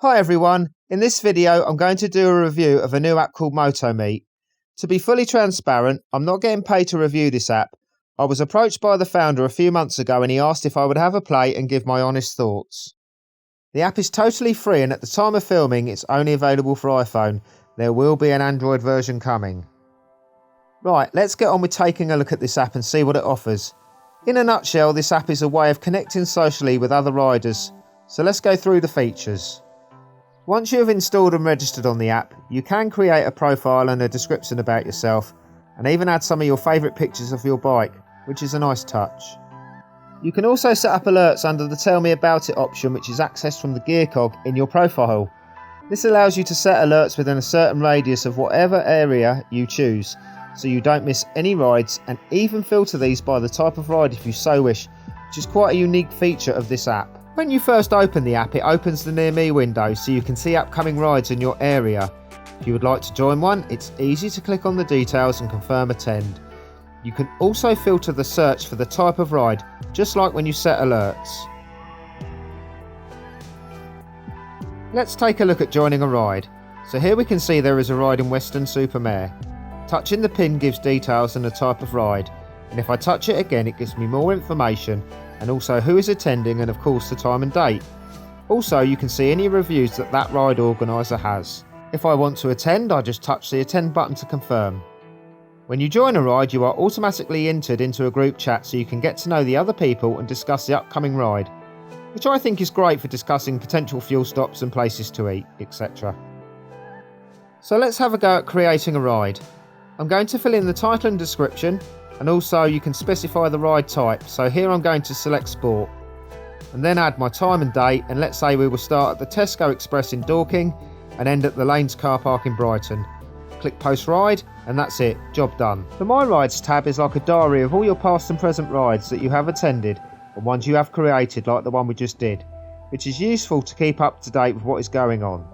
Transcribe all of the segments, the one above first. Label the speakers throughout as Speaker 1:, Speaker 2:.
Speaker 1: Hi everyone, in this video I'm going to do a review of a new app called Motomeet. To be fully transparent, I'm not getting paid to review this app. I was approached by the founder a few months ago and he asked if I would have a play and give my honest thoughts. The app is totally free and at the time of filming it's only available for iPhone. There will be an Android version coming. Right, let's get on with taking a look at this app and see what it offers. In a nutshell, this app is a way of connecting socially with other riders. So let's go through the features. Once you have installed and registered on the app, you can create a profile and a description about yourself, and even add some of your favourite pictures of your bike, which is a nice touch. You can also set up alerts under the Tell Me About It option, which is accessed from the gear cog in your profile. This allows you to set alerts within a certain radius of whatever area you choose, so you don't miss any rides, and even filter these by the type of ride if you so wish, which is quite a unique feature of this app. When you first open the app, it opens the Near Me window so you can see upcoming rides in your area. If you would like to join one, it's easy to click on the details and confirm attend. You can also filter the search for the type of ride, just like when you set alerts. Let's take a look at joining a ride. So here we can see there is a ride in Weston-super-Mare. Touching the pin gives details and the type of ride, and if I touch it again it gives me more information and also who is attending and of course the time and date. Also you can see any reviews that ride organiser has. If I want to attend, I just touch the attend button to confirm. When you join a ride you are automatically entered into a group chat so you can get to know the other people and discuss the upcoming ride, which I think is great for discussing potential fuel stops and places to eat, etc. So let's have a go at creating a ride. I'm going to fill in the title and description, and also you can specify the ride type, so here I'm going to select Sport and then add my time and date, and let's say we will start at the Tesco Express in Dorking and end at the Lanes car park in Brighton. Click post ride and that's it, job done. The My Rides tab is like a diary of all your past and present rides that you have attended and ones you have created, like the one we just did, which is useful to keep up to date with what is going on.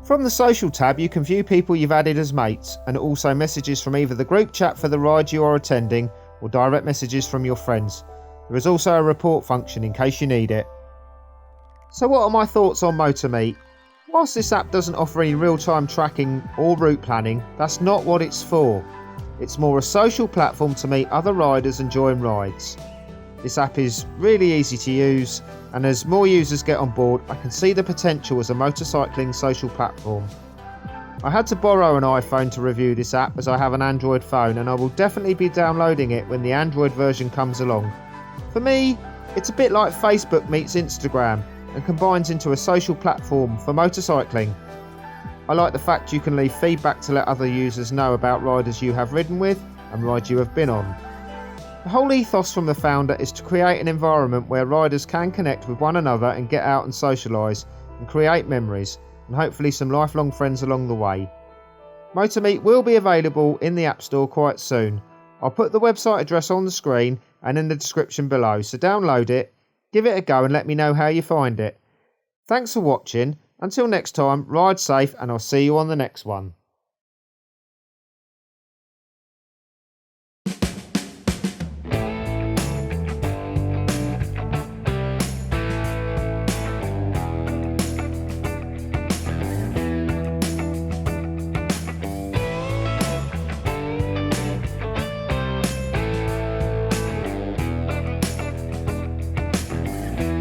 Speaker 1: From the social tab you can view people you've added as mates, and also messages from either the group chat for the ride you are attending or direct messages from your friends. There is also a report function in case you need it. So what are my thoughts on Motomeet? Whilst this app doesn't offer any real-time tracking or route planning, that's not what it's for. It's more a social platform to meet other riders and join rides. This app is really easy to use, and as more users get on board, I can see the potential as a motorcycling social platform. I had to borrow an iPhone to review this app as I have an Android phone, and I will definitely be downloading it when the Android version comes along. For me, it's a bit like Facebook meets Instagram and combines into a social platform for motorcycling. I like the fact you can leave feedback to let other users know about riders you have ridden with and rides you have been on. The whole ethos from the founder is to create an environment where riders can connect with one another and get out and socialise and create memories, and hopefully some lifelong friends along the way. Motomeet will be available in the App Store quite soon. I'll put the website address on the screen and in the description below, so download it, give it a go and let me know how you find it. Thanks for watching. Until next time, ride safe and I'll see you on the next one.